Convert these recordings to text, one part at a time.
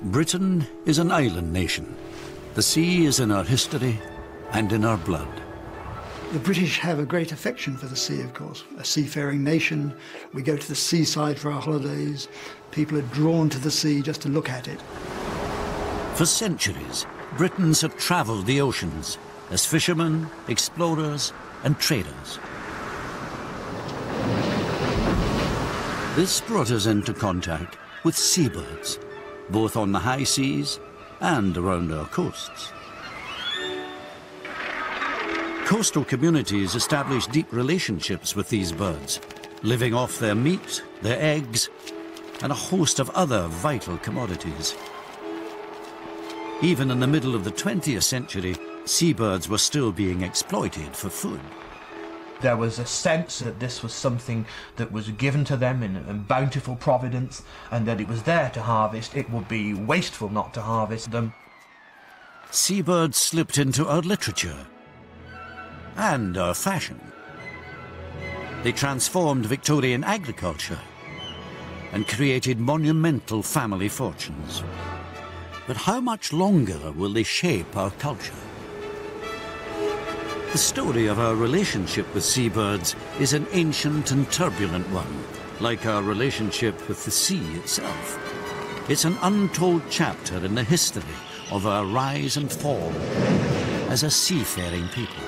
Britain is an island nation. The sea is in our history and in our blood. The British have a great affection for the sea, of course. A seafaring nation. We go to the seaside for our holidays. People are drawn to the sea just to look at it. For centuries, Britons have travelled the oceans as fishermen, explorers and traders. This brought us into contact with seabirds, both on the high seas and around our coasts. Coastal communities establish deep relationships with these birds, living off their meat, their eggs, and a host of other vital commodities. Even in the middle of the 20th century, seabirds were still being exploited for food. There was a sense that this was something that was given to them in bountiful providence, and that it was there to harvest. It would be wasteful not to harvest them. Seabirds slipped into our literature and our fashion. They transformed Victorian agriculture and created monumental family fortunes. But how much longer will they shape our culture? The story of our relationship with seabirds is an ancient and turbulent one, like our relationship with the sea itself. It's an untold chapter in the history of our rise and fall as a seafaring people.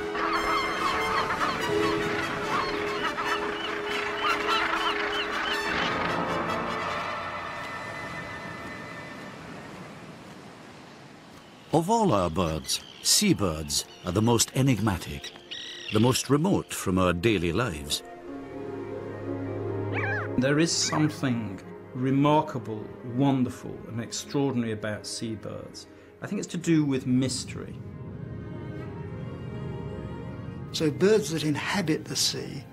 Of all our birds, seabirds are the most enigmatic, the most remote from our daily lives. There is something remarkable, wonderful and extraordinary about seabirds. I think it's to do with mystery. So birds that inhabit the sea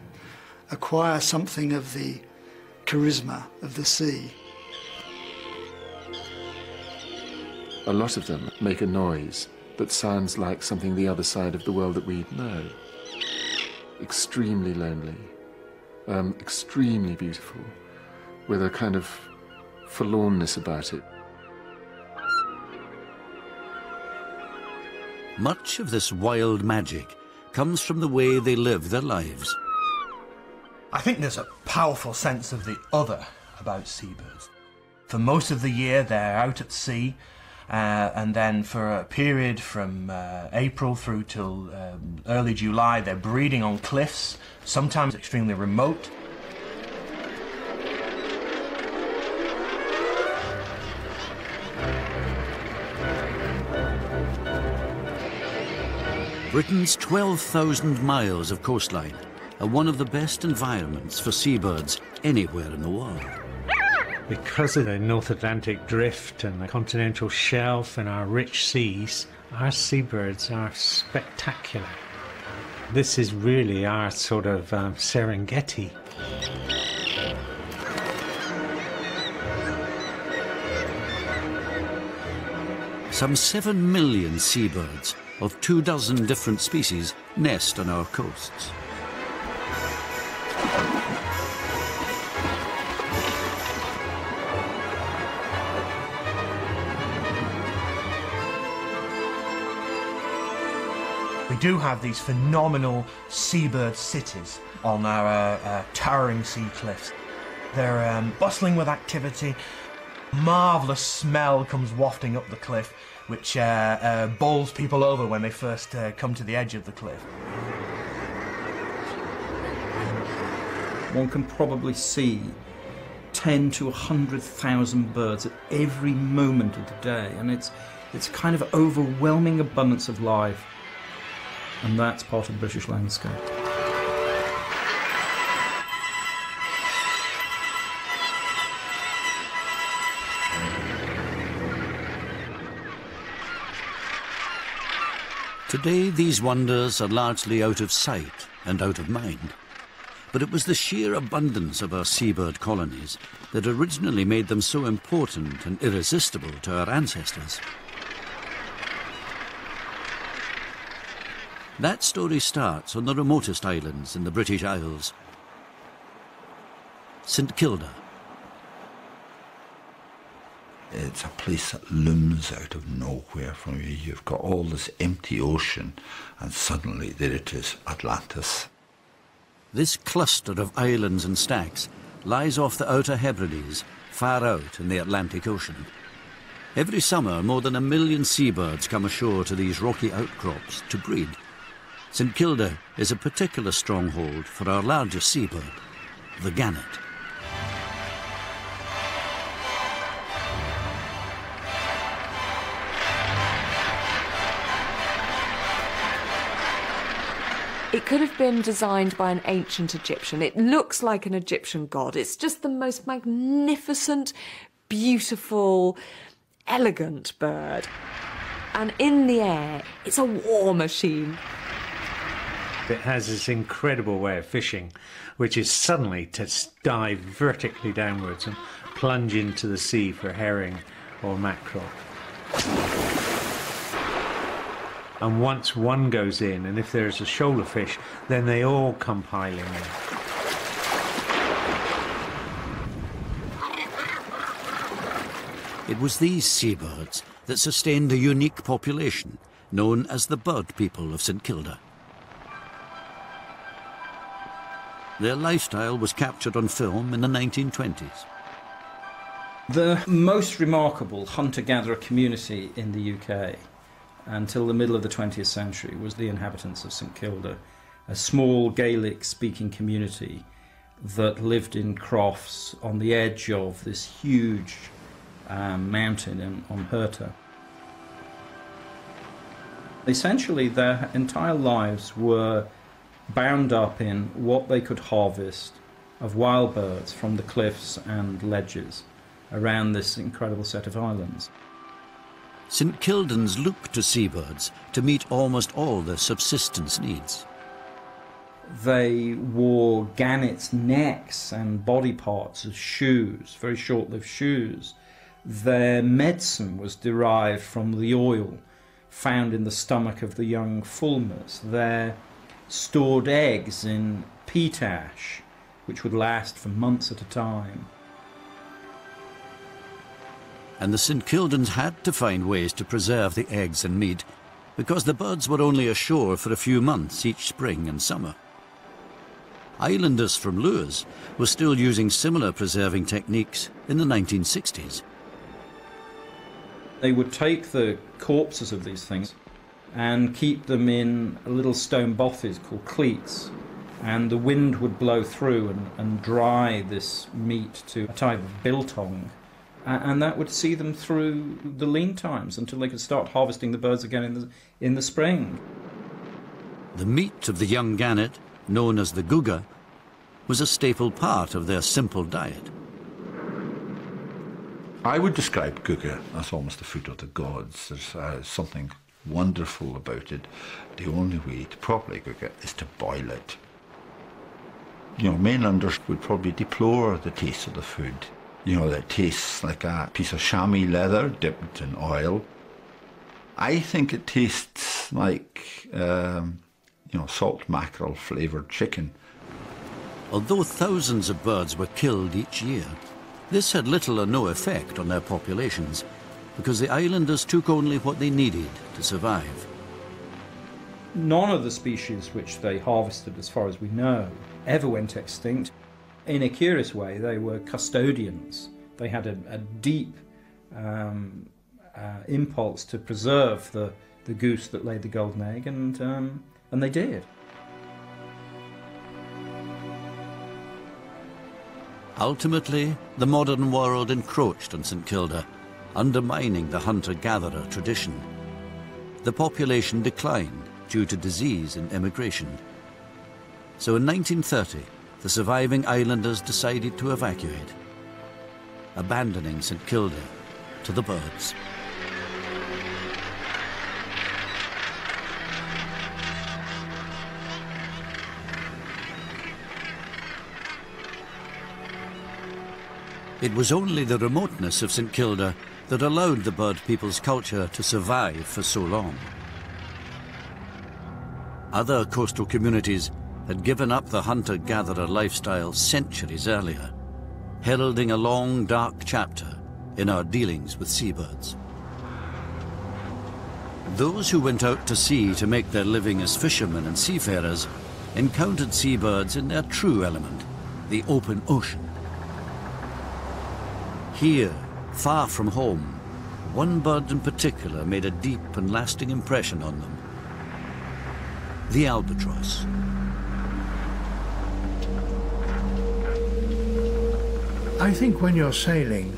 acquire something of the charisma of the sea. A lot of them make a noise that sounds like something the other side of the world that we know. Extremely lonely, extremely beautiful, with a kind of forlornness about it. Much of this wild magic comes from the way they live their lives. I think there's a powerful sense of the other about seabirds. For most of the year they're out at sea, and then for a period from April through till early July they're breeding on cliffs, sometimes extremely remote. Britain's 12,000 miles of coastline are one of the best environments for seabirds anywhere in the world. Because of the North Atlantic drift and the continental shelf and our rich seas, our seabirds are spectacular. This is really our sort of Serengeti. Some 7 million seabirds of 24 different species nest on our coasts. We do have these phenomenal seabird cities on our towering sea cliffs. They're bustling with activity. Marvellous smell comes wafting up the cliff, which bowls people over when they first come to the edge of the cliff. One can probably see 10 to 100,000 birds at every moment of the day, and it's kind of overwhelming abundance of life. And that's part of the British landscape. Today, these wonders are largely out of sight and out of mind. But it was the sheer abundance of our seabird colonies that originally made them so important and irresistible to our ancestors. That story starts on the remotest islands in the British Isles, St Kilda. It's a place that looms out of nowhere from you. You've got all this empty ocean, and suddenly there it is, Atlantis. This cluster of islands and stacks lies off the Outer Hebrides, far out in the Atlantic Ocean. Every summer, more than 1 million seabirds come ashore to these rocky outcrops to breed. St Kilda is a particular stronghold for our largest seabird, the gannet. It could have been designed by an ancient Egyptian. It looks like an Egyptian god. It's just the most magnificent, beautiful, elegant bird. And in the air, it's a war machine. It has this incredible way of fishing, which is suddenly to dive vertically downwards and plunge into the sea for herring or mackerel. And once one goes in, and if there's a shoal of fish, then they all come piling in. It was these seabirds that sustained a unique population known as the bird people of St Kilda. Their lifestyle was captured on film in the 1920s. The most remarkable hunter-gatherer community in the UK until the middle of the 20th century was the inhabitants of St Kilda, a small Gaelic-speaking community that lived in crofts on the edge of this huge mountain on Herta. Essentially, their entire lives were bound up in what they could harvest of wild birds from the cliffs and ledges around this incredible set of islands. St Kildans looked to seabirds to meet almost all their subsistence needs. They wore gannets' necks and body parts as shoes, very short-lived shoes. Their medicine was derived from the oil found in the stomach of the young fulmars. Their stored eggs in peat ash, which would last for months at a time. And the St Kildans had to find ways to preserve the eggs and meat because the birds were only ashore for a few months each spring and summer. Islanders from Lewis were still using similar preserving techniques in the 1960s. They would take the corpses of these things and keep them in little stone bothies called cleats, and the wind would blow through and dry this meat to a type of biltong, and that would see them through the lean times until they could start harvesting the birds again in the spring. The meat of the young gannet, known as the guga, was a staple part of their simple diet. I would describe guga as almost the food of the gods. There's something wonderful about it. The only way to properly cook it is to boil it. You know, mainlanders would probably deplore the taste of the food. You know, that tastes like a piece of chamois leather dipped in oil. I think it tastes like, salt mackerel flavoured chicken. Although thousands of birds were killed each year, this had little or no effect on their populations because the islanders took only what they needed to survive. None of the species which they harvested, as far as we know, ever went extinct. In a curious way, they were custodians. They had a deep impulse to preserve the goose that laid the golden egg, and they did. Ultimately, the modern world encroached on St Kilda, undermining the hunter-gatherer tradition. The population declined due to disease and immigration. So in 1930, the surviving islanders decided to evacuate, abandoning St Kilda to the birds. It was only the remoteness of St Kilda that allowed the bird people's culture to survive for so long. Other coastal communities had given up the hunter-gatherer lifestyle centuries earlier, heralding a long, dark chapter in our dealings with seabirds. Those who went out to sea to make their living as fishermen and seafarers encountered seabirds in their true element, the open ocean. Here, far from home, one bird in particular made a deep and lasting impression on them: the albatross. I think when you're sailing,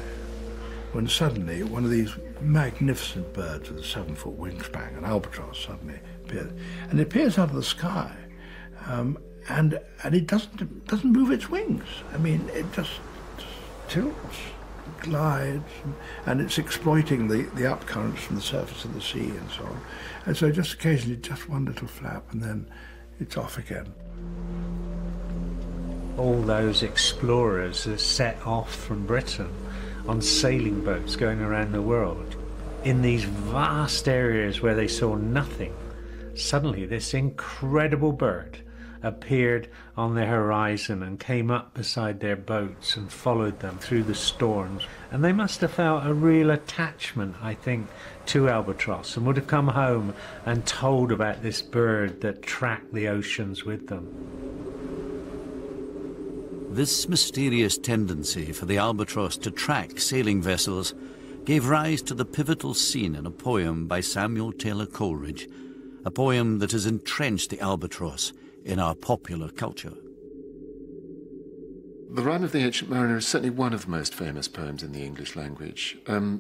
when suddenly one of these magnificent birds with a 7-foot wingspan, an albatross, suddenly appears, and it appears out of the sky, and it doesn't move its wings. I mean, it just tilts, glides, and it's exploiting the up currents from the surface of the sea and so on. And so just occasionally, just one little flap, and then it's off again. All those explorers that set off from Britain on sailing boats going around the world, in these vast areas where they saw nothing, suddenly this incredible bird appeared on their horizon and came up beside their boats and followed them through the storms. And they must have felt a real attachment, I think, to albatross, and would have come home and told about this bird that tracked the oceans with them. This mysterious tendency for the albatross to track sailing vessels gave rise to the pivotal scene in a poem by Samuel Taylor Coleridge, a poem that has entrenched the albatross in our popular culture. The Rime of the Ancient Mariner is certainly one of the most famous poems in the English language,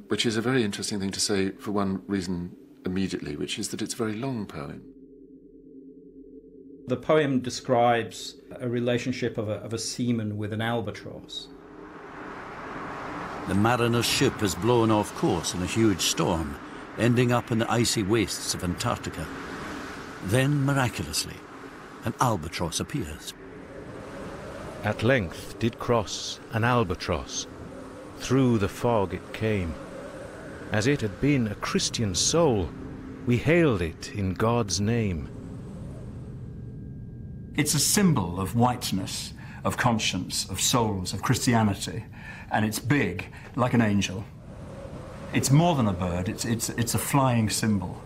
which is a very interesting thing to say for one reason immediately, which is that it's a very long poem. The poem describes a relationship of a seaman with an albatross. The mariner's ship has blown off course in a huge storm, ending up in the icy wastes of Antarctica. Then, miraculously, an albatross appears. At length did cross an albatross. Through the fog it came. As it had been a Christian soul, we hailed it in God's name. It's a symbol of whiteness, of conscience, of souls, of Christianity, and it's big, like an angel. It's more than a bird, it's a flying symbol.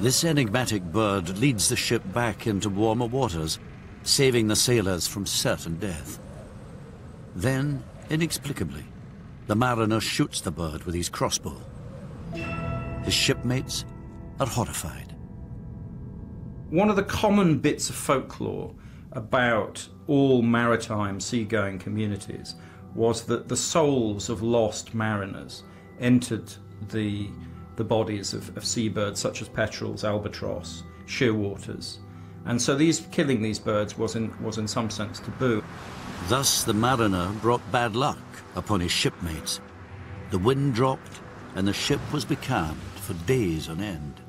This enigmatic bird leads the ship back into warmer waters, saving the sailors from certain death. Then, inexplicably, the mariner shoots the bird with his crossbow. His shipmates are horrified. One of the common bits of folklore about all maritime seagoing communities was that the souls of lost mariners entered the bodies of seabirds such as petrels, albatross, shearwaters, and so killing these birds was in some sense taboo. Thus the mariner brought bad luck upon his shipmates. The wind dropped and the ship was becalmed for days on end.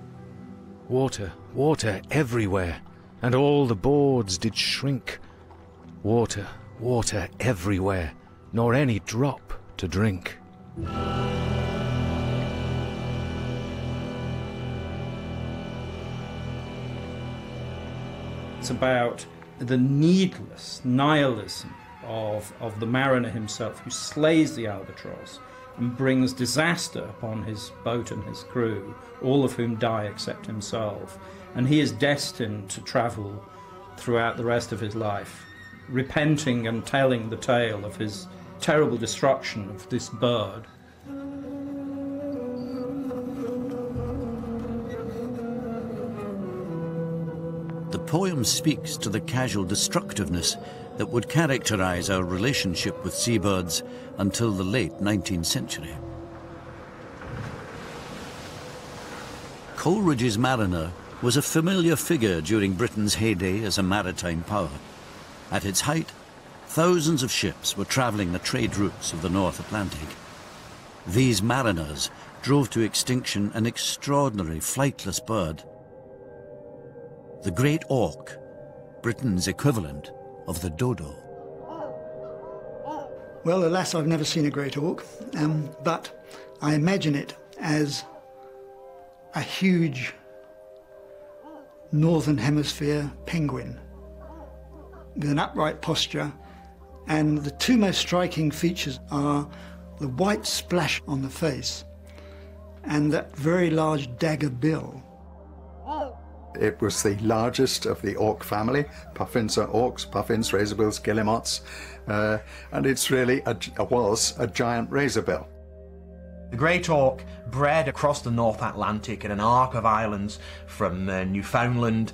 Water, water everywhere, and all the boards did shrink. Water, water everywhere, nor any drop to drink. It's about the needless nihilism of the mariner himself, who slays the albatross and brings disaster upon his boat and his crew, all of whom die except himself. And he is destined to travel throughout the rest of his life, repenting and telling the tale of his terrible destruction of this bird. The poem speaks to the casual destructiveness that would characterize our relationship with seabirds until the late 19th century. Coleridge's mariner was a familiar figure during Britain's heyday as a maritime power. At its height, thousands of ships were traveling the trade routes of the North Atlantic. These mariners drove to extinction an extraordinary flightless bird, the great auk, Britain's equivalent of the dodo. Well, alas, I've never seen a great auk, but I imagine it as a huge northern hemisphere penguin with an upright posture And the two most striking features are the white splash on the face and that very large dagger bill. It was the largest of the auk family. Puffins are auks, puffins, razorbills, guillemots, and it's really was a giant razorbill. The great auk bred across the North Atlantic in an arc of islands from Newfoundland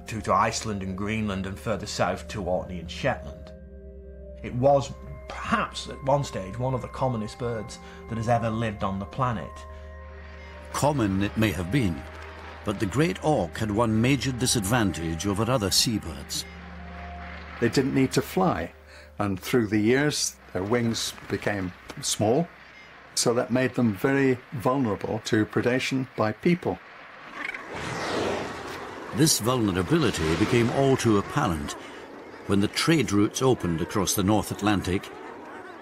to Iceland and Greenland and further south to Orkney and Shetland. It was perhaps at one stage one of the commonest birds that has ever lived on the planet. Common it may have been, but the great auk had one major disadvantage over other seabirds. They didn't need to fly, and through the years their wings became small, so that made them very vulnerable to predation by people. This vulnerability became all too apparent when the trade routes opened across the North Atlantic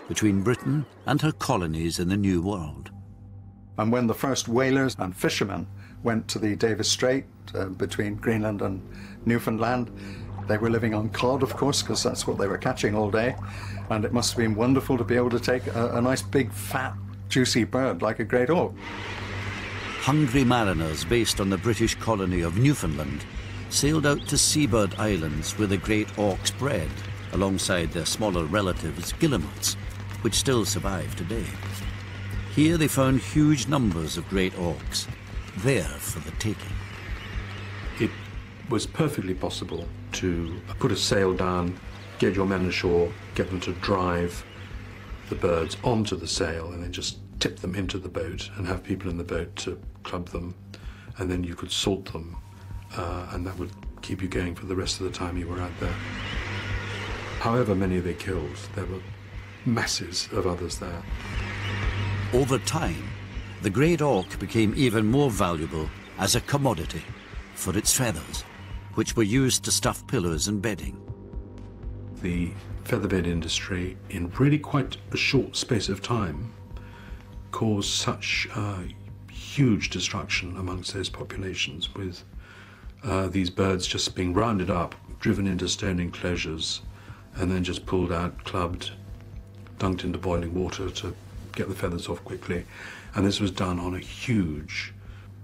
between Britain and her colonies in the New World. And when the first whalers and fishermen went to the Davis Strait between Greenland and Newfoundland, they were living on cod, of course, because that's what they were catching all day. And it must have been wonderful to be able to take a nice big, fat, juicy bird like a great auk. Hungry mariners based on the British colony of Newfoundland sailed out to seabird islands where the great auks bred, alongside their smaller relatives, guillemots, which still survive today. Here they found huge numbers of great auks, there for the taking. It was perfectly possible to put a sail down, get your men ashore, get them to drive the birds onto the sail and then just tip them into the boat and have people in the boat to club them, and then you could salt them, and that would keep you going for the rest of the time you were out there. However many they killed, there were masses of others there. Over time, the great auk became even more valuable as a commodity for its feathers, which were used to stuff pillows and bedding. The featherbed industry, in really quite a short space of time, caused such huge destruction amongst those populations, with these birds just being rounded up, driven into stone enclosures, and then just pulled out, clubbed, dunked into boiling water to get the feathers off quickly. And this was done on a huge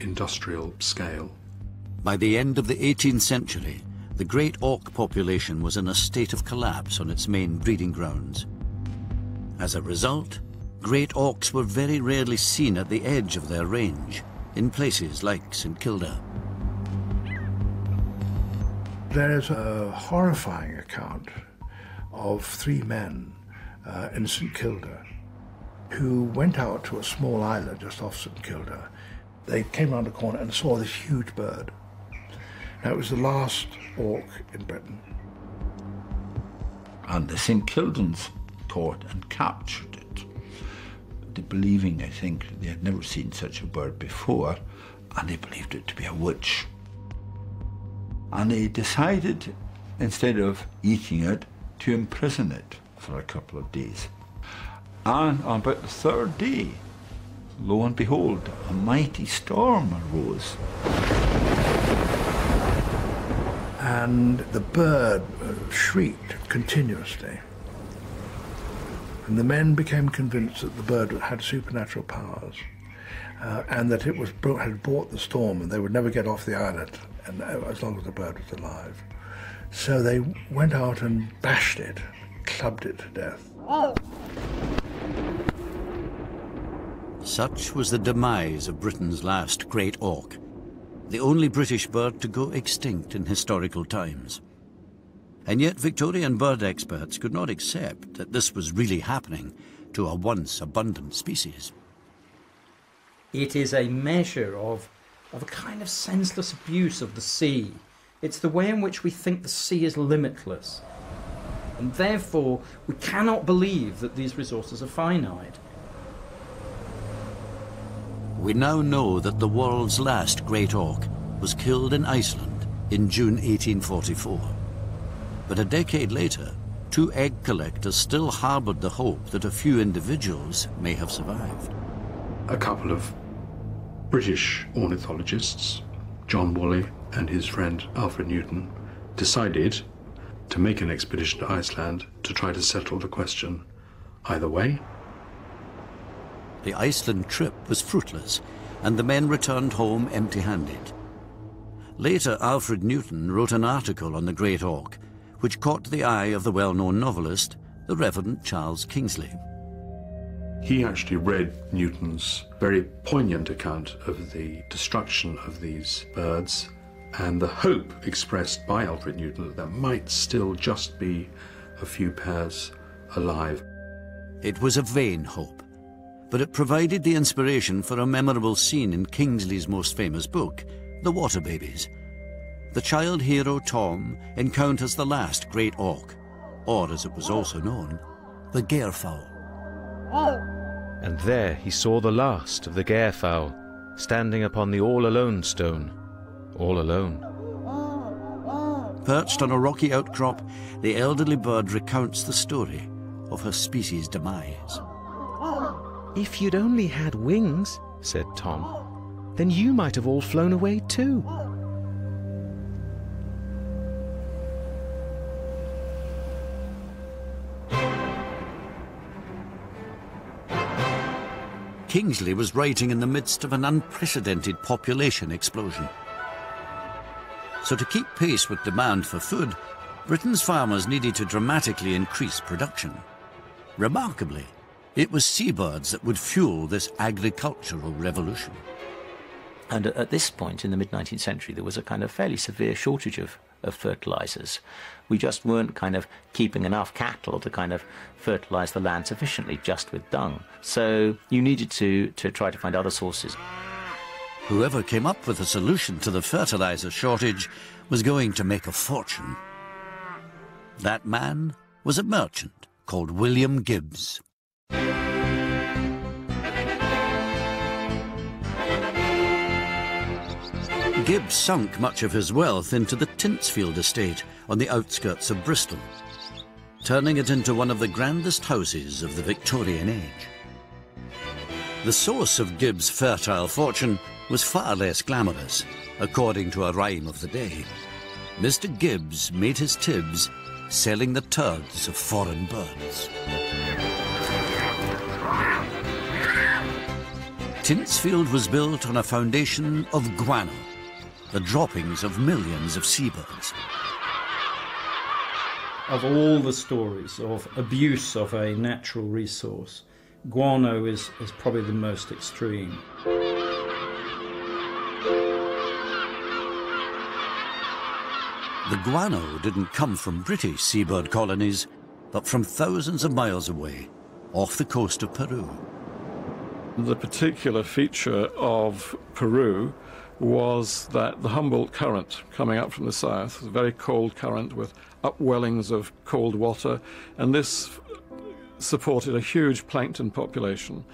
industrial scale. By the end of the 18th century, the great auk population was in a state of collapse on its main breeding grounds. As a result, great auks were very rarely seen at the edge of their range, in places like St Kilda. There is a horrifying account of 3 men in St Kilda who went out to a small island just off St Kilda. They came round a corner and saw this huge bird. Now, it was the last auk in Britain. And the St Kildans caught and captured it, believing, I think, they had never seen such a bird before, and they believed it to be a witch. And they decided, instead of eating it, to imprison it for a couple of days. And on about the 3rd day, lo and behold, a mighty storm arose. And the bird shrieked continuously. And the men became convinced that the bird had supernatural powers, and that it had brought the storm and they would never get off the island and as long as the bird was alive. So they went out and bashed it, clubbed it to death. Such was the demise of Britain's last great auk, the only British bird to go extinct in historical times. And yet Victorian bird experts could not accept that this was really happening to a once abundant species. It is a measure of a kind of senseless abuse of the sea. It's the way in which we think the sea is limitless. And therefore, we cannot believe that these resources are finite. We now know that the world's last great auk was killed in Iceland in June 1844. But a decade later, 2 egg collectors still harboured the hope that a few individuals may have survived. A couple of British ornithologists, John Woolley and his friend Alfred Newton, decided to make an expedition to Iceland to try to settle the question either way. The Iceland trip was fruitless, and the men returned home empty-handed. Later, Alfred Newton wrote an article on the Great Auk, which caught the eye of the well-known novelist, the Reverend Charles Kingsley. He actually read Newton's very poignant account of the destruction of these birds and the hope expressed by Alfred Newton that there might still just be a few pairs alive. It was a vain hope, but it provided the inspiration for a memorable scene in Kingsley's most famous book, The Water Babies. The child hero Tom encounters the last great auk, or as it was also known, the Gairfowl. And there he saw the last of the Gairfowl, standing upon the all-alone stone, all alone. Perched on a rocky outcrop, the elderly bird recounts the story of her species' demise. "If you'd only had wings," said Tom, "then you might have all flown away too." Kingsley was writing in the midst of an unprecedented population explosion. So to keep pace with demand for food, Britain's farmers needed to dramatically increase production. Remarkably, it was seabirds that would fuel this agricultural revolution. And at this point in the mid-19th century, there was a kind of fairly severe shortage of fertilizers. We just weren't kind of keeping enough cattle to kind of fertilize the land sufficiently just with dung. So you needed to try to find other sources. Whoever came up with a solution to the fertilizer shortage was going to make a fortune. That man was a merchant called William Gibbs. Gibbs sunk much of his wealth into the Tintsfield estate on the outskirts of Bristol, turning it into one of the grandest houses of the Victorian age. The source of Gibbs' fertile fortune was far less glamorous, according to a rhyme of the day. Mr. Gibbs made his tibs selling the turds of foreign birds. Tintsfield was built on a foundation of guano, the droppings of millions of seabirds. Of all the stories of abuse of a natural resource, guano is probably the most extreme. The guano didn't come from British seabird colonies, but from thousands of miles away, off the coast of Peru. The particular feature of Peru was that the Humboldt Current coming up from the south, a very cold current with upwellings of cold water, and this supported a huge plankton population.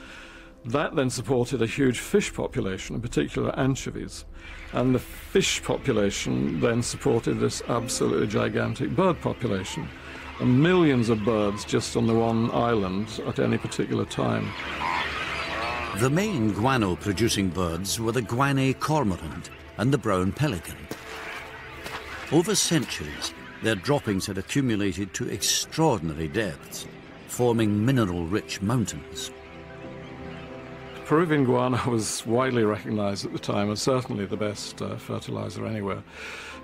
That then supported a huge fish population, in particular anchovies. And the fish population then supported this absolutely gigantic bird population. And millions of birds just on the one island at any particular time. The main guano-producing birds were the Guanay cormorant and the brown pelican. Over centuries, their droppings had accumulated to extraordinary depths, forming mineral-rich mountains. Peruvian guano was widely recognized at the time as certainly the best fertilizer anywhere,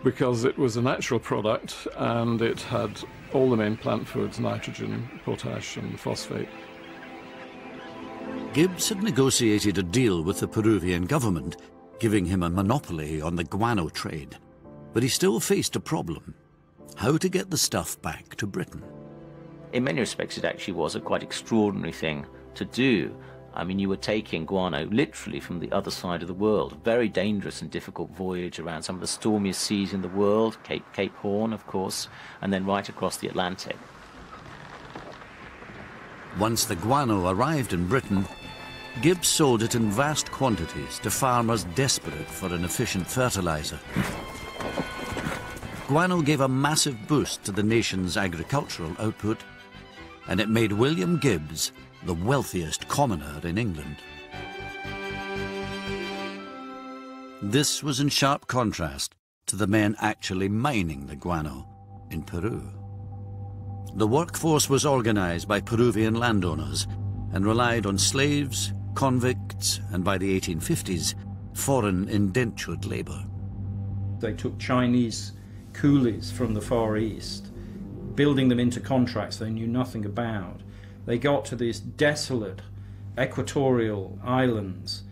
because it was a natural product and it had all the main plant foods, nitrogen, potash and phosphate. Gibbs had negotiated a deal with the Peruvian government, giving him a monopoly on the guano trade. But he still faced a problem: how to get the stuff back to Britain. In many respects, it actually was a quite extraordinary thing to do. I mean, you were taking guano literally from the other side of the world. A very dangerous and difficult voyage around some of the stormiest seas in the world, Cape Horn, of course, and then right across the Atlantic. Once the guano arrived in Britain, Gibbs sold it in vast quantities to farmers desperate for an efficient fertilizer. Guano gave a massive boost to the nation's agricultural output, and it made William Gibbs the wealthiest commoner in England. This was in sharp contrast to the men actually mining the guano in Peru. The workforce was organized by Peruvian landowners and relied on slaves, convicts, and by the 1850s, foreign indentured labor. They took Chinese coolies from the Far East, building them into contracts they knew nothing about. They got to these desolate equatorial islands,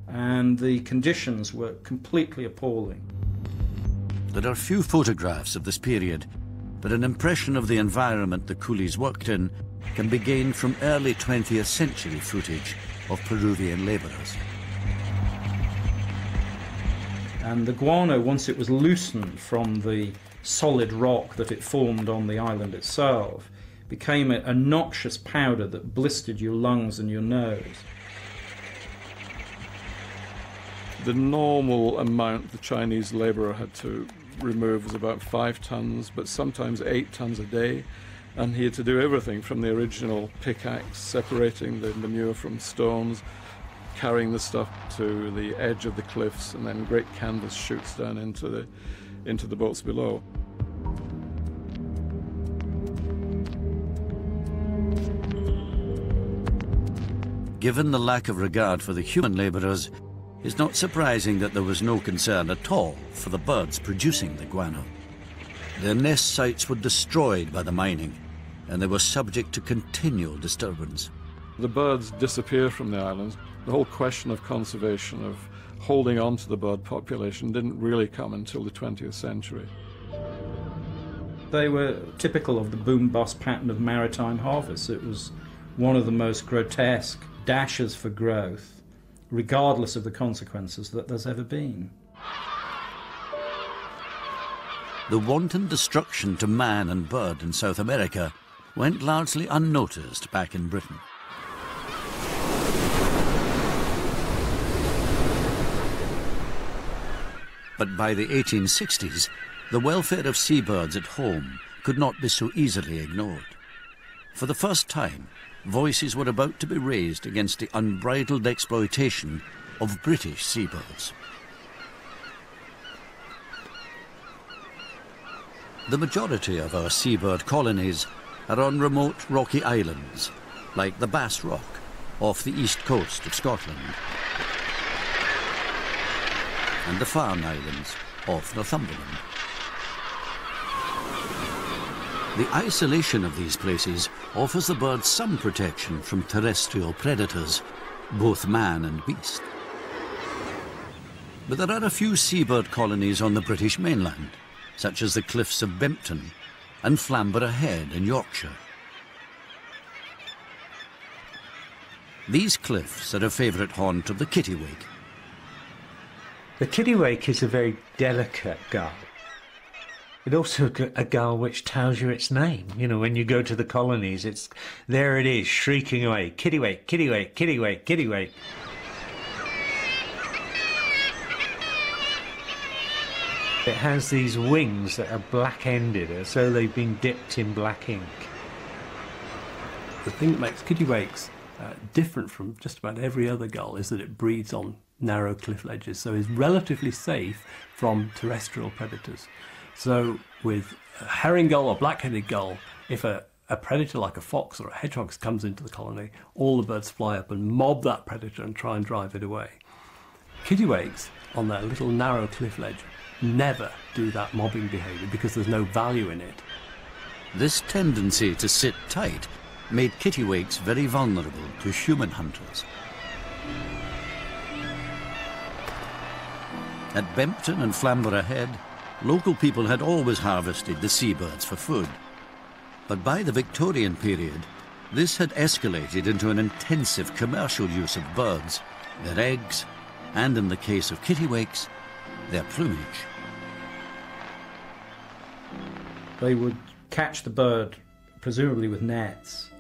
and the conditions were completely appalling. There are few photographs of this period, but an impression of the environment the coolies worked in can be gained from early 20th century footage of Peruvian laborers. And the guano, once it was loosened from the solid rock that it formed on the island itself, became a noxious powder that blistered your lungs and your nose. The normal amount the Chinese labourer had to remove was about 5 tons, but sometimes 8 tons a day. And he had to do everything from the original pickaxe, separating the manure from stones, carrying the stuff to the edge of the cliffs, and then great canvas chutes down into the boats below. Given the lack of regard for the human labourers, it's not surprising that there was no concern at all for the birds producing the guano. Their nest sites were destroyed by the mining, and they were subject to continual disturbance. The birds disappear from the islands. The whole question of conservation, of holding on to the bird population, didn't really come until the 20th century. They were typical of the boom-bust pattern of maritime harvests. It was one of the most grotesque dashes for growth, regardless of the consequences, that there's ever been. The wanton destruction to man and bird in South America went largely unnoticed back in Britain. But by the 1860s, the welfare of seabirds at home could not be so easily ignored. For the first time, voices were about to be raised against the unbridled exploitation of British seabirds. The majority of our seabird colonies are on remote rocky islands, like the Bass Rock, off the east coast of Scotland, and the Farne Islands, off Northumberland. The isolation of these places offers the birds some protection from terrestrial predators, both man and beast. But there are a few seabird colonies on the British mainland, such as the cliffs of Bempton and Flamborough Head in Yorkshire. These cliffs are a favourite haunt of the kittiwake. The kittiwake is a very delicate gull. It's also a gull which tells you its name. You know, when you go to the colonies, there it is, shrieking away, kittiwake, kittiwake, kittiwake, kittiwake. It has these wings that are black-ended, as though they've been dipped in black ink. The thing that makes kittiwakes different from just about every other gull is that it breeds on narrow cliff ledges, so is relatively safe from terrestrial predators. So with a herring gull or black-headed gull, if a predator like a fox or a hedgehog comes into the colony, all the birds fly up and mob that predator and try and drive it away. Kittiwakes, on their little narrow cliff ledge, never do that mobbing behaviour because there's no value in it. This tendency to sit tight made kittiwakes very vulnerable to human hunters. At Bempton and Flamborough Head, local people had always harvested the seabirds for food. But by the Victorian period, this had escalated into an intensive commercial use of birds, their eggs, and in the case of kittiwakes, their plumage. They would catch the bird, presumably with nets,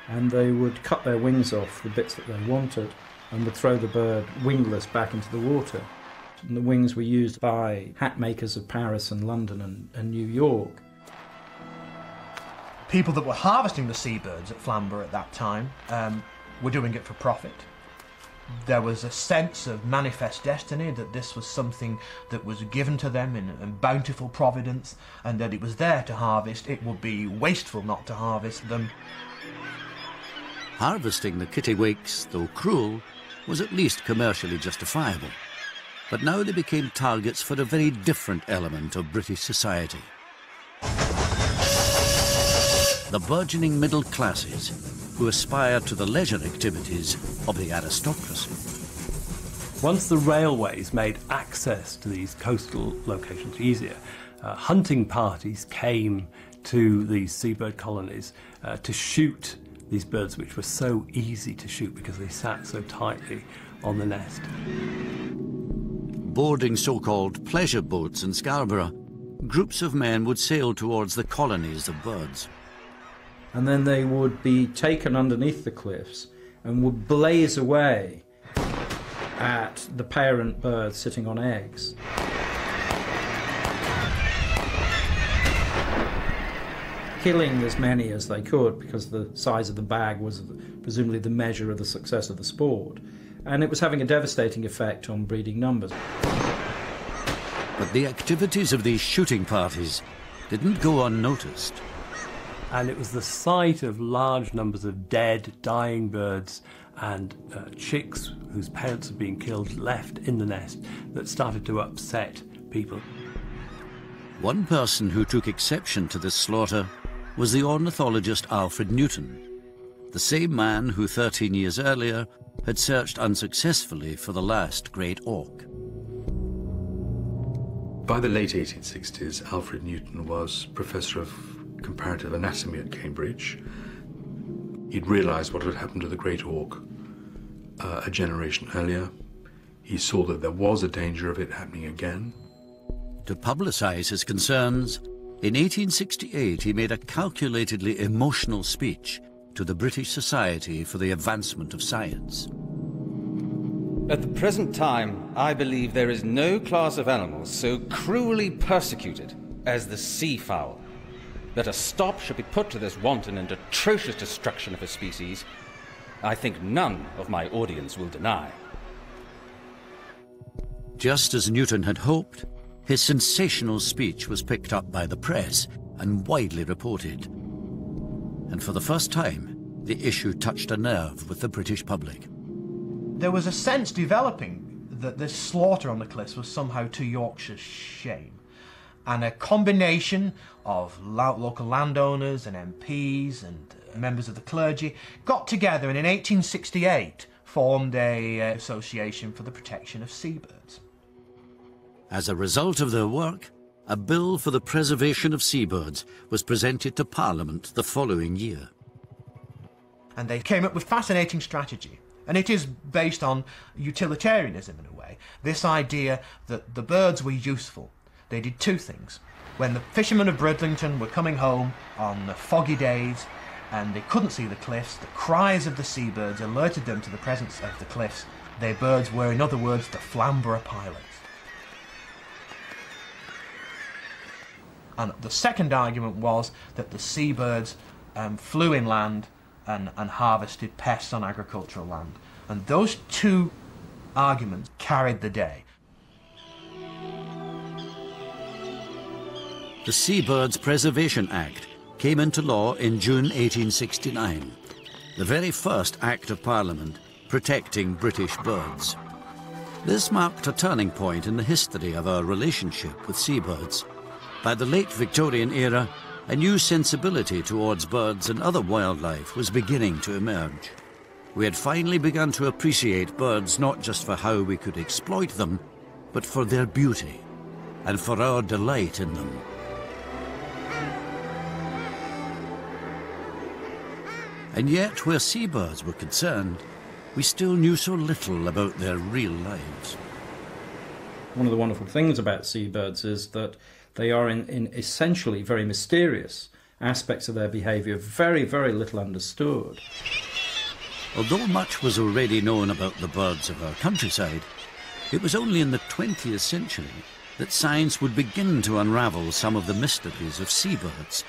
and they would cut their wings off, the bits that they wanted, and would throw the bird wingless back into the water. And the wings were used by hat makers of Paris and London and New York. People that were harvesting the seabirds at Flamborough at that time were doing it for profit. There was a sense of manifest destiny, that this was something that was given to them in bountiful providence, and that it was there to harvest. It would be wasteful not to harvest them. Harvesting the kittiwakes, though cruel, was at least commercially justifiable. But now they became targets for a very different element of British society. The burgeoning middle classes, who aspired to the leisure activities of the aristocracy. Once the railways made access to these coastal locations easier, hunting parties came to these seabird colonies to shoot these birds, which were so easy to shoot because they sat so tightly on the nest. Boarding so-called pleasure boats in Scarborough, groups of men would sail towards the colonies of birds. And then they would be taken underneath the cliffs and would blaze away at the parent birds sitting on eggs. Killing as many as they could, because the size of the bag was presumably the measure of the success of the sport. And it was having a devastating effect on breeding numbers. But the activities of these shooting parties didn't go unnoticed. And it was the sight of large numbers of dead, dying birds and chicks whose parents had been killed left in the nest that started to upset people. One person who took exception to this slaughter was the ornithologist Alfred Newton, the same man who 13 years earlier had searched unsuccessfully for the last great auk. By the late 1860s, Alfred Newton was Professor of Comparative Anatomy at Cambridge. He'd realised what had happened to the great auk a generation earlier. He saw that there was a danger of it happening again. To publicise his concerns, in 1868 he made a calculatedly emotional speech to the British Society for the Advancement of Science. At the present time, I believe there is no class of animals so cruelly persecuted as the seafowl. That a stop should be put to this wanton and atrocious destruction of a species, I think none of my audience will deny. Just as Newton had hoped, his sensational speech was picked up by the press and widely reported. And for the first time, the issue touched a nerve with the British public. There was a sense developing that this slaughter on the cliffs was somehow to Yorkshire's shame. And a combination of local landowners and MPs and members of the clergy got together and in 1868 formed an association for the protection of seabirds. As a result of their work, a bill for the preservation of seabirds was presented to Parliament the following year. And they came up with fascinating strategy. And it is based on utilitarianism in a way. This idea that the birds were useful. They did two things. When the fishermen of Bridlington were coming home on the foggy days and they couldn't see the cliffs, the cries of the seabirds alerted them to the presence of the cliffs. Their birds were, in other words, the Flamborough pilots. And the second argument was that the seabirds flew inland and harvested pests on agricultural land. And those two arguments carried the day. The Seabirds Preservation Act came into law in June 1869, the very first Act of Parliament protecting British birds. This marked a turning point in the history of our relationship with seabirds. By the late Victorian era, a new sensibility towards birds and other wildlife was beginning to emerge. We had finally begun to appreciate birds not just for how we could exploit them, but for their beauty and for our delight in them. And yet, where seabirds were concerned, we still knew so little about their real lives. One of the wonderful things about seabirds is that they are in essentially very mysterious aspects of their behaviour, very, very little understood. Although much was already known about the birds of our countryside, it was only in the 20th century that science would begin to unravel some of the mysteries of seabirds.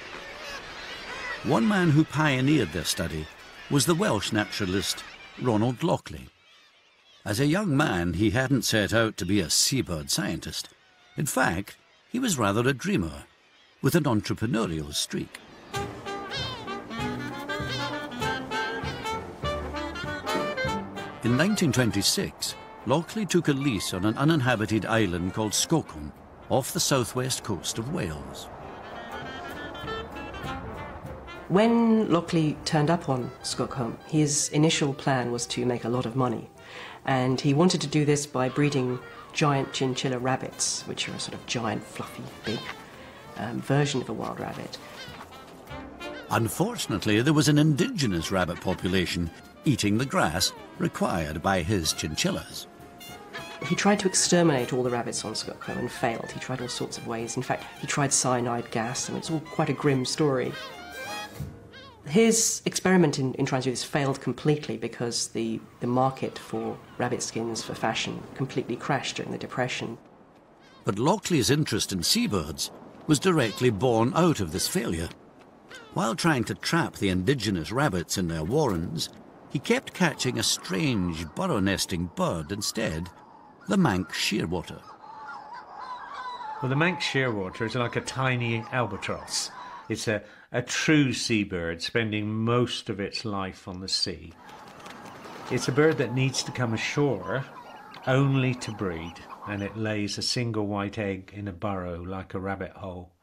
One man who pioneered their study was the Welsh naturalist Ronald Lockley. As a young man, he hadn't set out to be a seabird scientist. In fact, he was rather a dreamer, with an entrepreneurial streak. In 1926, Lochley took a lease on an uninhabited island called Skocum, off the southwest coast of Wales. When Lochley turned up on Skocum, his initial plan was to make a lot of money. And he wanted to do this by breeding giant chinchilla rabbits, which are a sort of giant, fluffy, big version of a wild rabbit. Unfortunately, there was an indigenous rabbit population eating the grass required by his chinchillas. He tried to exterminate all the rabbits on Skocum and failed. He tried all sorts of ways. In fact, he tried cyanide gas, and it's all quite a grim story. His experiment in trying to do this failed completely because the market for rabbit skins for fashion completely crashed during the Depression. But Lochley's interest in seabirds was directly born out of this failure. While trying to trap the indigenous rabbits in their warrens, he kept catching a strange burrow-nesting bird instead, the Manx shearwater. Well, the Manx shearwater is like a tiny albatross. It's a true seabird spending most of its life on the sea. It's a bird that needs to come ashore only to breed, and it lays a single white egg in a burrow like a rabbit hole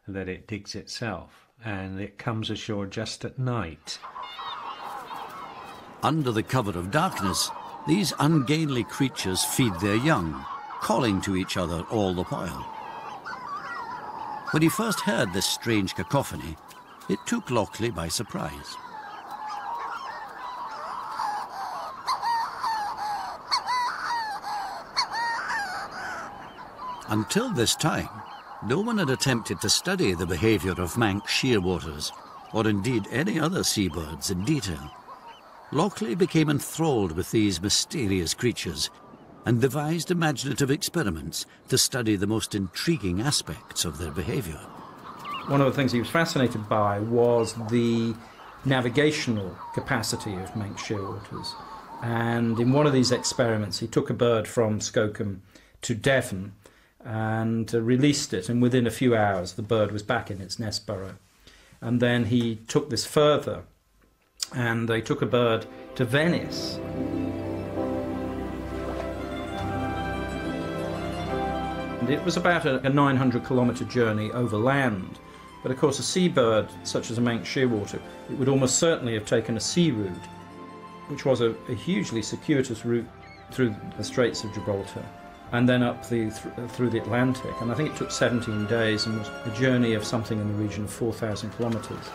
that it digs itself, and it comes ashore just at night. Under the cover of darkness, these ungainly creatures feed their young, calling to each other all the while. When he first heard this strange cacophony, it took Lochley by surprise. Until this time, no one had attempted to study the behaviour of Manx shearwaters, or indeed any other seabirds, in detail. Lochley became enthralled with these mysterious creatures and devised imaginative experiments to study the most intriguing aspects of their behaviour. One of the things he was fascinated by was the navigational capacity of Manx shearwaters. And in one of these experiments, he took a bird from Skocum to Devon and released it, and within a few hours the bird was back in its nest burrow. And then he took this further, and they took a bird to Venice. And it was about a 900-kilometre journey over land. But of course a seabird, such as a Manx shearwater, it would almost certainly have taken a sea route, which was a hugely circuitous route through the Straits of Gibraltar, and then up through the Atlantic. And I think it took 17 days and was a journey of something in the region of 4,000 kilometres.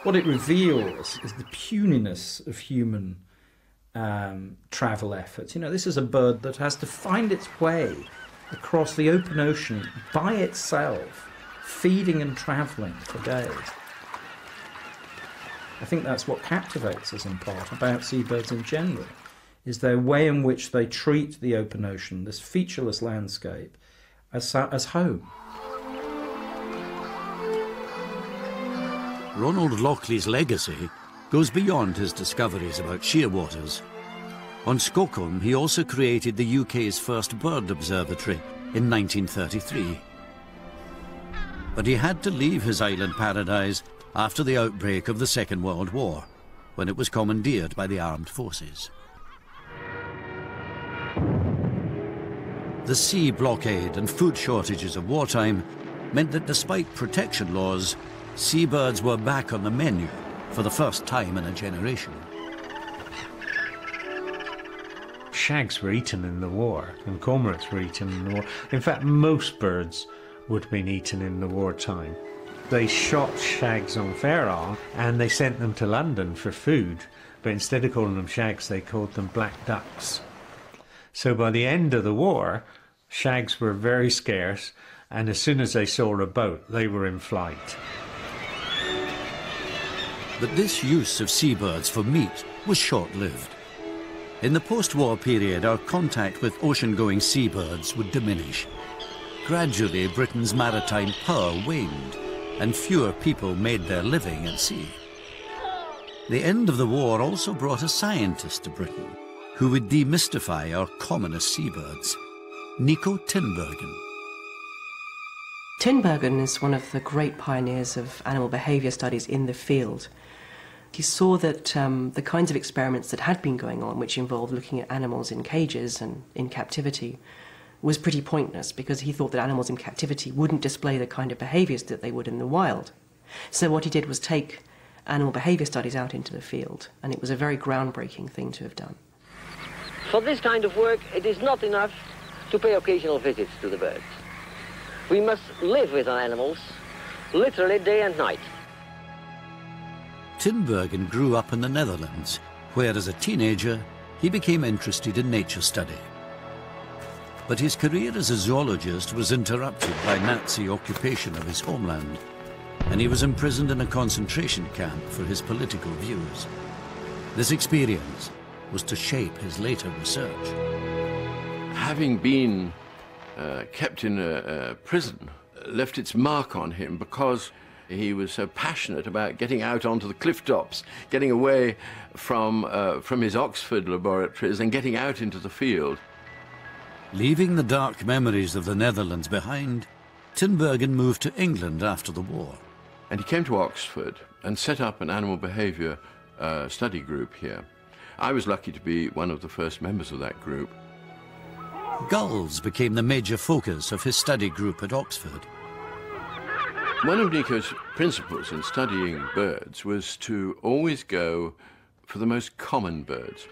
What it reveals is the puniness of human travel efforts. You know, this is a bird that has to find its way across the open ocean by itself, feeding and travelling for days. I think that's what captivates us in part about seabirds in general, is their way in which they treat the open ocean, this featureless landscape, as home. Ronald Lochley's legacy goes beyond his discoveries about shearwaters. On Skocum, he also created the UK's first bird observatory in 1933. But he had to leave his island paradise after the outbreak of the Second World War, when it was commandeered by the armed forces. The sea blockade and food shortages of wartime meant that despite protection laws, seabirds were back on the menu for the first time in a generation. Shags were eaten in the war, and cormorants were eaten in the war. In fact, most birds would have been eaten in the wartime. They shot shags on Ferrol, and they sent them to London for food, but instead of calling them shags, they called them black ducks. So by the end of the war, shags were very scarce, and as soon as they saw a boat, they were in flight. But this use of seabirds for meat was short-lived. In the post-war period, our contact with ocean-going seabirds would diminish. Gradually, Britain's maritime power waned, and fewer people made their living at sea. The end of the war also brought a scientist to Britain who would demystify our commonest seabirds, Nico Tinbergen. Tinbergen is one of the great pioneers of animal behaviour studies in the field. He saw that the kinds of experiments that had been going on, which involved looking at animals in cages and in captivity, was pretty pointless, because he thought that animals in captivity wouldn't display the kind of behaviours that they would in the wild. So what he did was take animal behaviour studies out into the field, and it was a very groundbreaking thing to have done. For this kind of work, it is not enough to pay occasional visits to the birds. We must live with our animals, literally day and night. Tinbergen grew up in the Netherlands, where as a teenager he became interested in nature study. But his career as a zoologist was interrupted by Nazi occupation of his homeland, and he was imprisoned in a concentration camp for his political views. This experience was to shape his later research. Having been kept in a prison left its mark on him, because he was so passionate about getting out onto the cliff tops, getting away from his Oxford laboratories and getting out into the field. Leaving the dark memories of the Netherlands behind, Tinbergen moved to England after the war. And he came to Oxford and set up an animal behaviour study group here. I was lucky to be one of the first members of that group. Gulls became the major focus of his study group at Oxford. One of Nico's principles in studying birds was to always go for the most common birds.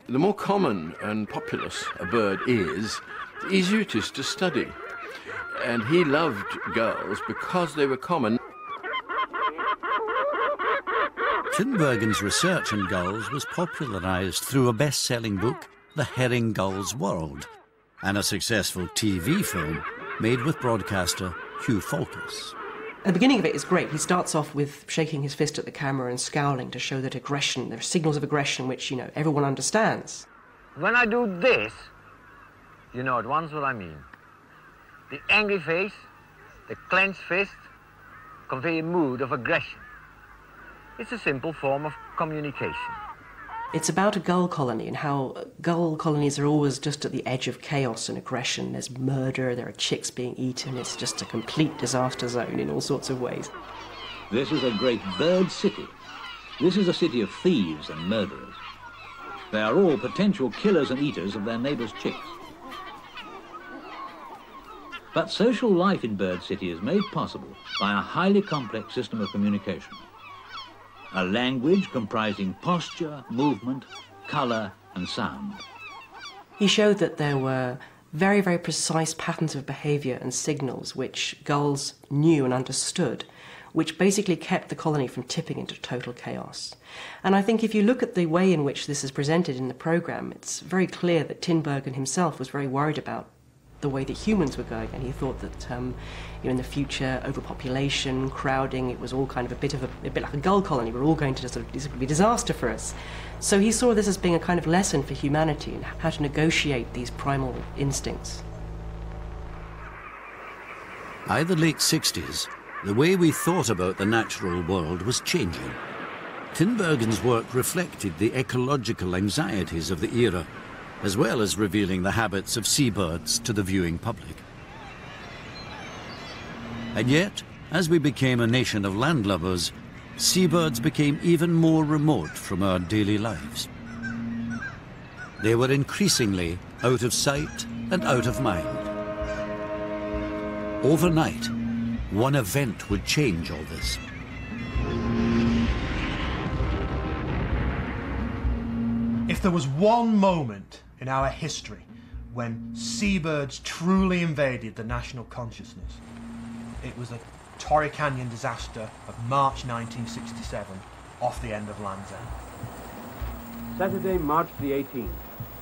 The more common and populous a bird is, the easier it is to study. And he loved gulls because they were common. Tinbergen's research on gulls was popularised through a best-selling book, The Herring Gull's World, and a successful TV film made with broadcaster Hugh Falkers. The beginning of it is great. He starts off with shaking his fist at the camera and scowling to show that aggression, there are signals of aggression which, everyone understands. When I do this, you know at once what I mean. The angry face, the clenched fist, convey a mood of aggression. It's a simple form of communication. It's about a gull colony and how gull colonies are always just at the edge of chaos and aggression. There's murder, there are chicks being eaten, it's just a complete disaster zone in all sorts of ways. This is a great bird city. This is a city of thieves and murderers. They are all potential killers and eaters of their neighbours' chicks. But social life in Bird City is made possible by a highly complex system of communication. A language comprising posture, movement, colour and sound. He showed that there were very, very precise patterns of behaviour and signals which gulls knew and understood, which basically kept the colony from tipping into total chaos. And I think if you look at the way in which this is presented in the programme, it's very clear that Tinbergen himself was very worried about the way that humans were going, and he thought that in the future, overpopulation, crowding, it was all kind of a bit like a gull colony. We're all going to this would be a disaster for us. So he saw this as being a kind of lesson for humanity and how to negotiate these primal instincts. By the late 60s, the way we thought about the natural world was changing. Tinbergen's work reflected the ecological anxieties of the era, as well as revealing the habits of seabirds to the viewing public. And yet, as we became a nation of landlubbers, seabirds became even more remote from our daily lives. They were increasingly out of sight and out of mind. Overnight, one event would change all this. If there was one moment in our history when seabirds truly invaded the national consciousness, it was the Torrey Canyon disaster of March 1967 off the end of Land's End. Saturday, March the 18th,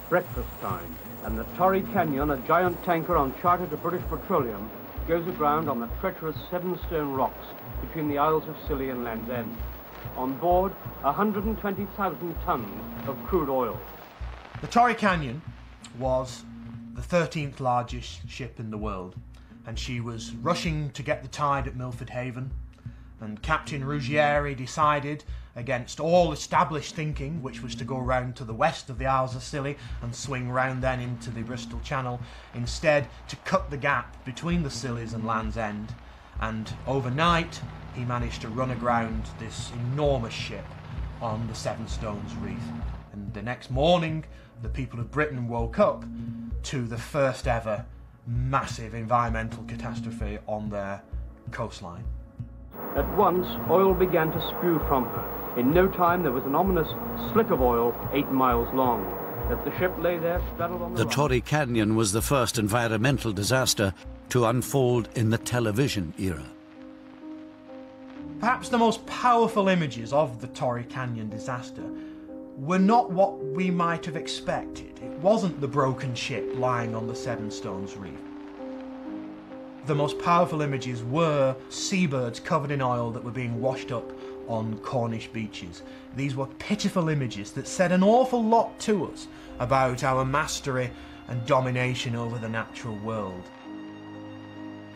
breakfast time, and the Torrey Canyon, a giant tanker on charter to British Petroleum, goes aground on the treacherous Seven Stone Rocks between the Isles of Scilly and Land's End. On board, 120,000 tons of crude oil. The Torrey Canyon was the 13th largest ship in the world, and she was rushing to get the tide at Milford Haven, and Captain Ruggieri decided against all established thinking, which was to go round to the west of the Isles of Scilly and swing round then into the Bristol Channel, instead to cut the gap between the Scillies and Land's End. And overnight he managed to run aground this enormous ship on the Seven Stones Reef. And the next morning the people of Britain woke up to the first ever massive environmental catastrophe on their coastline. At once, oil began to spew from her. In no time, there was an ominous slick of oil 8 miles long. As the ship lay there, straddled on the The Torrey Canyon was the first environmental disaster to unfold in the television era. Perhaps the most powerful images of the Torrey Canyon disaster were not what we might have expected. It wasn't the broken ship lying on the Seven Stones Reef. The most powerful images were seabirds covered in oil that were being washed up on Cornish beaches. These were pitiful images that said an awful lot to us about our mastery and domination over the natural world.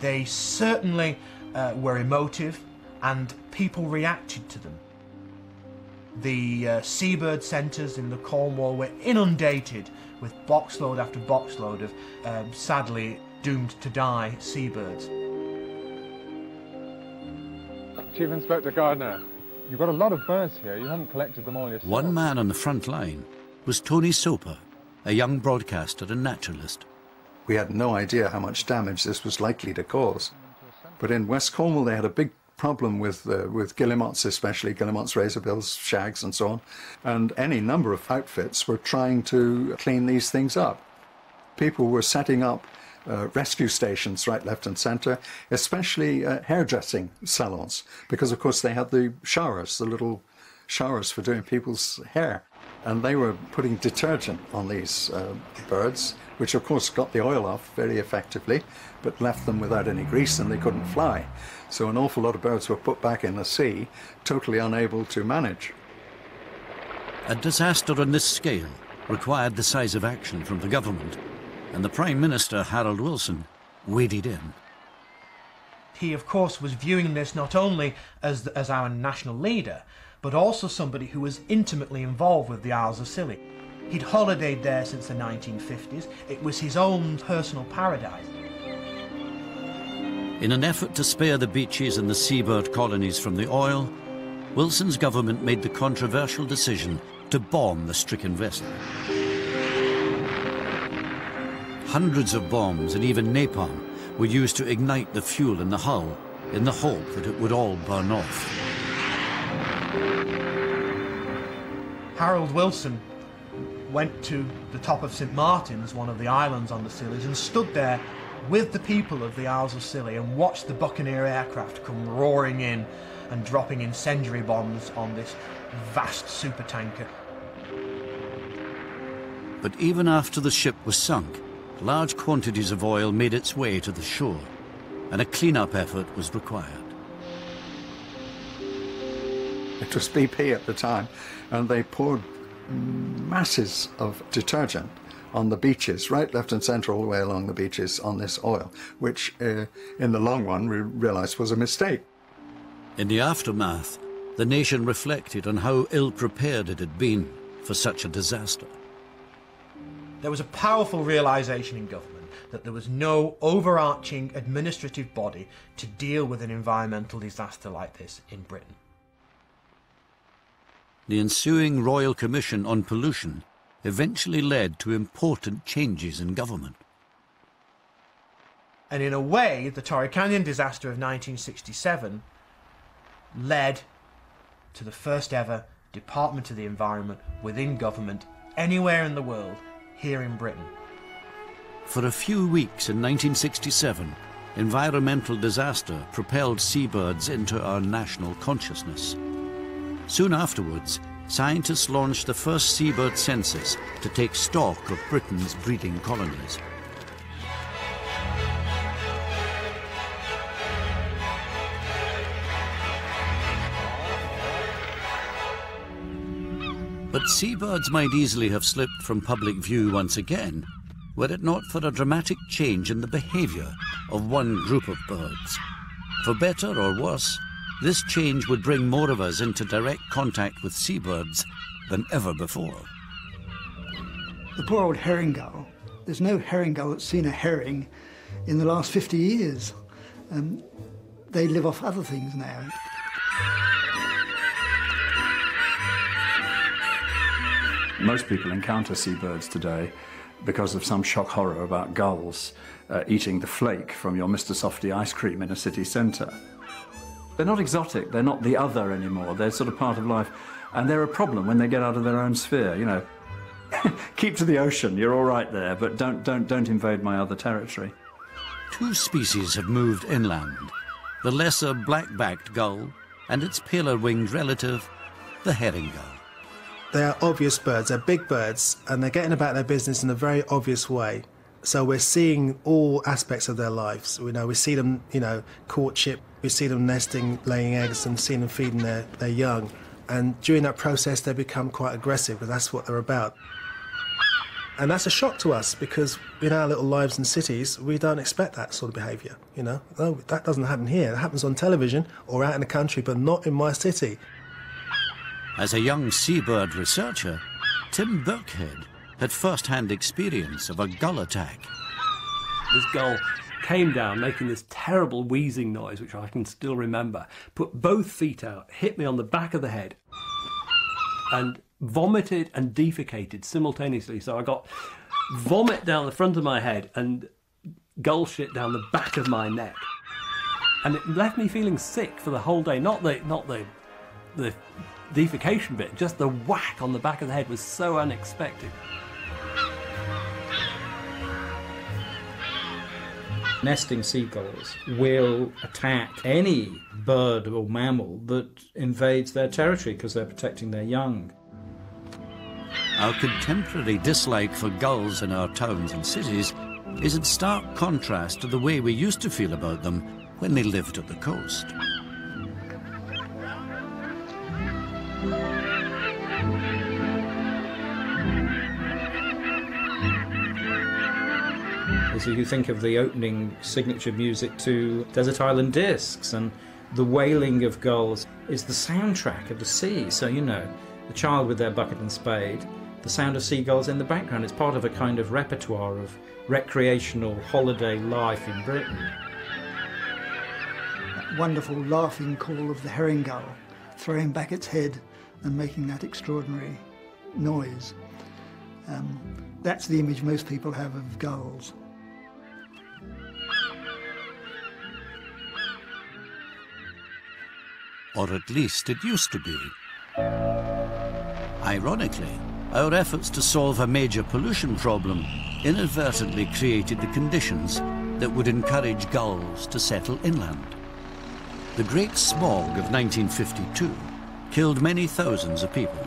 They certainly were emotive, and people reacted to them. The seabird centres in the Cornwall were inundated with boxload after boxload of sadly doomed to die seabirds. Chief Inspector Gardner, you've got a lot of birds here. You haven't collected them all yourself. One man on the front line was Tony Soper, a young broadcaster and naturalist. We had no idea how much damage this was likely to cause. But in West Cornwall they had a big problem with guillemots, especially guillemots, razorbills, shags and so on. And any number of outfits were trying to clean these things up. People were setting up rescue stations right, left and centre, especially hairdressing salons, because of course they had the showers, the little showers for doing people's hair. And they were putting detergent on these birds, which of course got the oil off very effectively, but left them without any grease and they couldn't fly. So an awful lot of birds were put back in the sea, totally unable to manage. A disaster on this scale required decisive action from the government, and the Prime Minister, Harold Wilson, waded in. He, of course, was viewing this not only as our national leader, but also somebody who was intimately involved with the Isles of Scilly. He'd holidayed there since the 1950s. It was his own personal paradise. In an effort to spare the beaches and the seabird colonies from the oil, Wilson's government made the controversial decision to bomb the stricken vessel. Hundreds of bombs and even napalm were used to ignite the fuel in the hull in the hope that it would all burn off. Harold Wilson went to the top of St Martin's, one of the islands on the Scillies, and stood there with the people of the Isles of Scilly and watched the Buccaneer aircraft come roaring in and dropping incendiary bombs on this vast supertanker. But even after the ship was sunk, large quantities of oil made its way to the shore, and a clean-up effort was required. It was BP at the time, and they poured masses of detergent on the beaches, right, left and centre, all the way along the beaches on this oil, which in the long run we realised was a mistake. In the aftermath, the nation reflected on how ill-prepared it had been for such a disaster. There was a powerful realisation in government that there was no overarching administrative body to deal with an environmental disaster like this in Britain. The ensuing Royal Commission on Pollution eventually led to important changes in government. And in a way, the Torrey Canyon disaster of 1967 led to the first ever Department of the Environment within government anywhere in the world, here in Britain. For a few weeks in 1967, environmental disaster propelled seabirds into our national consciousness. Soon afterwards, scientists launched the first seabird census to take stock of Britain's breeding colonies. But seabirds might easily have slipped from public view once again, were it not for a dramatic change in the behaviour of one group of birds. For better or worse, this change would bring more of us into direct contact with seabirds than ever before. The poor old herring gull. There's no herring gull that's seen a herring in the last 50 years. They live off other things now. Most people encounter seabirds today because of some shock horror about gulls eating the flake from your Mr. Softy ice cream in a city centre. They're not exotic, they're not the other anymore, they're sort of part of life, and they're a problem when they get out of their own sphere, you know. Keep to the ocean, you're all right there, but don't invade my other territory. Two species have moved inland, the lesser black-backed gull and its paler-winged relative, the herring gull. They are obvious birds, they're big birds, and they're getting about their business in a very obvious way. So we're seeing all aspects of their lives. We see them, courtship, we see them nesting, laying eggs, and seeing them feeding their young. And during that process, they become quite aggressive, because that's what they're about. And that's a shock to us, because in our little lives in cities, we don't expect that sort of behaviour, No, that doesn't happen here. It happens on television or out in the country, but not in my city. As a young seabird researcher, Tim Birkhead had first-hand experience of a gull attack. This gull came down making this terrible wheezing noise, which I can still remember, put both feet out, hit me on the back of the head, and vomited and defecated simultaneously. So I got vomit down the front of my head and gull shit down the back of my neck. And it left me feeling sick for the whole day. Not the defecation bit, just the whack on the back of the head was so unexpected. Nesting seagulls will attack any bird or mammal that invades their territory because they're protecting their young. Our contemporary dislike for gulls in our towns and cities is in stark contrast to the way we used to feel about them when they lived at the coast. So you think of the opening signature music to Desert Island Discs, and the wailing of gulls is the soundtrack of the sea. So, the child with their bucket and spade, the sound of seagulls in the background. It's part of a kind of repertoire of recreational holiday life in Britain. That wonderful laughing call of the herring gull, throwing back its head and making that extraordinary noise. That's the image most people have of gulls. Or at least it used to be. Ironically, our efforts to solve a major pollution problem inadvertently created the conditions that would encourage gulls to settle inland. The Great Smog of 1952 killed many thousands of people.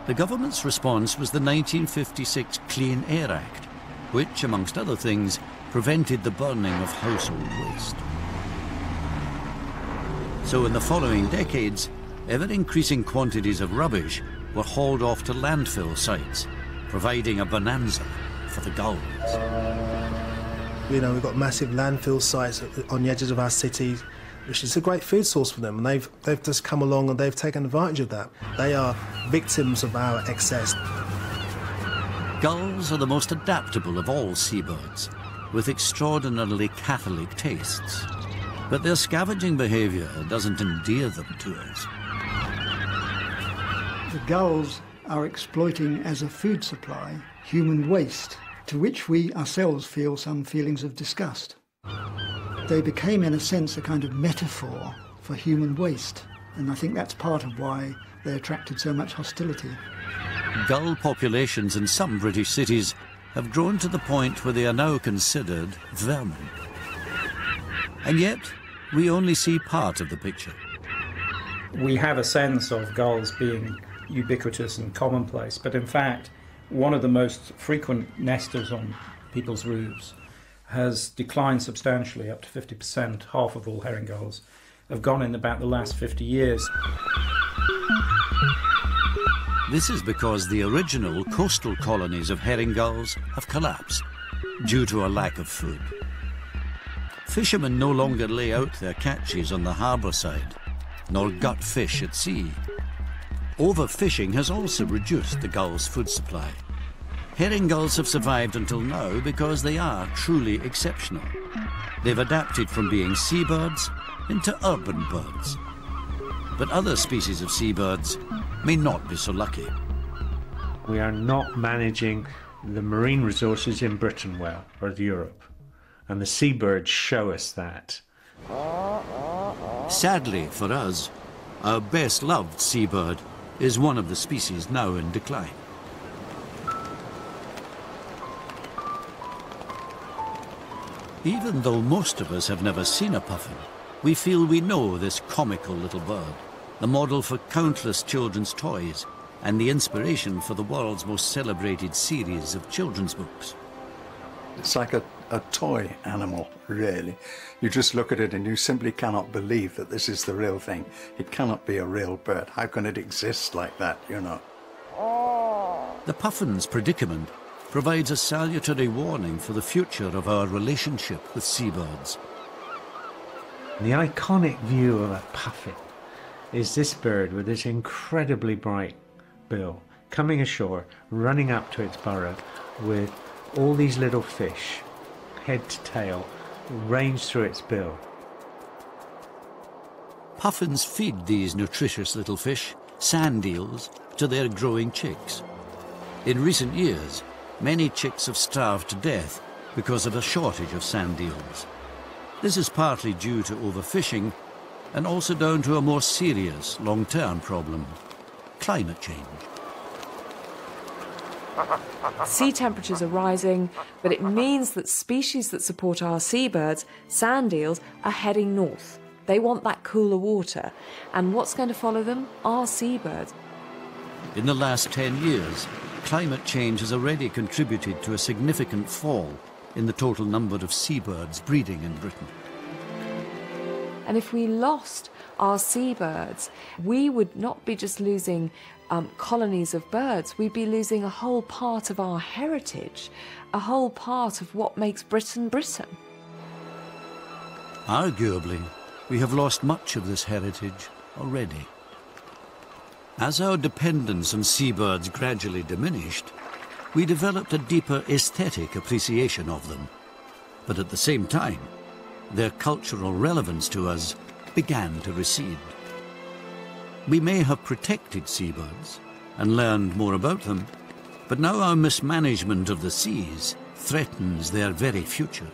The government's response was the 1956 Clean Air Act, which, amongst other things, prevented the burning of household waste. So in the following decades, ever-increasing quantities of rubbish were hauled off to landfill sites, providing a bonanza for the gulls. We've got massive landfill sites on the edges of our cities, which is a great food source for them, and they've just come along and they've taken advantage of that. They are victims of our excess. Gulls are the most adaptable of all seabirds, with extraordinarily Catholic tastes. But their scavenging behaviour doesn't endear them to us. The gulls are exploiting as a food supply human waste, to which we ourselves feel some feelings of disgust. They became, in a sense, a kind of metaphor for human waste, and I think that's part of why they attracted so much hostility. Gull populations in some British cities have grown to the point where they are now considered vermin. And yet, we only see part of the picture. We have a sense of gulls being ubiquitous and commonplace, but in fact, one of the most frequent nesters on people's roofs has declined substantially, up to 50%. Half of all herring gulls have gone in about the last 50 years. This is because the original coastal colonies of herring gulls have collapsed due to a lack of food. Fishermen no longer lay out their catches on the harbour side. nor gut fish at sea. Overfishing has also reduced the gull's food supply. Herring gulls have survived until now because they are truly exceptional. They've adapted from being seabirds into urban birds. But other species of seabirds may not be so lucky. We are not managing the marine resources in Britain well, or Europe, and the seabirds show us that. Sadly for us, our best-loved seabird is one of the species now in decline. Even though most of us have never seen a puffin, we feel we know this comical little bird, the model for countless children's toys and the inspiration for the world's most celebrated series of children's books. It's like a toy animal, really. You just look at it and you simply cannot believe that this is the real thing. It cannot be a real bird. How can it exist like that, you know? The puffin's predicament provides a salutary warning for the future of our relationship with seabirds. The iconic view of a puffin is this bird with this incredibly bright bill coming ashore, running up to its burrow with all these little fish, head to tail, ranged through its bill. Puffins feed these nutritious little fish, sand eels, to their growing chicks. In recent years, many chicks have starved to death because of a shortage of sand eels. This is partly due to overfishing and also down to a more serious long-term problem: climate change. Sea temperatures are rising, but it means that species that support our seabirds, sand eels, are heading north. They want that cooler water. And what's going to follow them? Our seabirds. In the last 10 years, climate change has already contributed to a significant fall in the total number of seabirds breeding in Britain. And if we lost our seabirds, we would not be just losing colonies of birds, we'd be losing a whole part of our heritage, a whole part of what makes Britain Britain. Arguably, we have lost much of this heritage already. As our dependence on seabirds gradually diminished, we developed a deeper aesthetic appreciation of them. But at the same time, their cultural relevance to us began to recede. We may have protected seabirds and learned more about them, but now our mismanagement of the seas threatens their very future.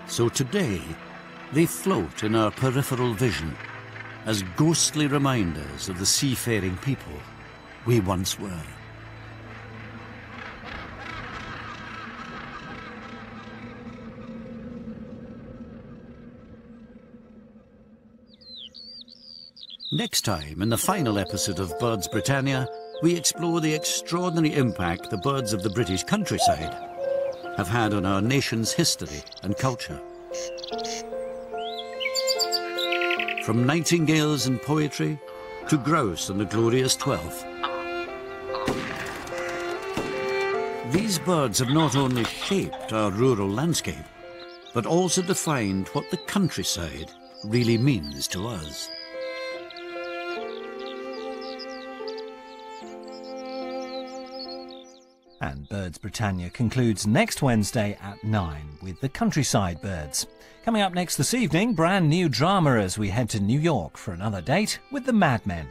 So today, they float in our peripheral vision as ghostly reminders of the seafaring people we once were. Next time, in the final episode of Birds Britannia, we explore the extraordinary impact the birds of the British countryside have had on our nation's history and culture. From nightingales and poetry to grouse and the glorious 12th. These birds have not only shaped our rural landscape, but also defined what the countryside really means to us. And Birds Britannia concludes next Wednesday at 9 with the Countryside Birds. Coming up next this evening, brand new drama as we head to New York for another date with the Mad Men.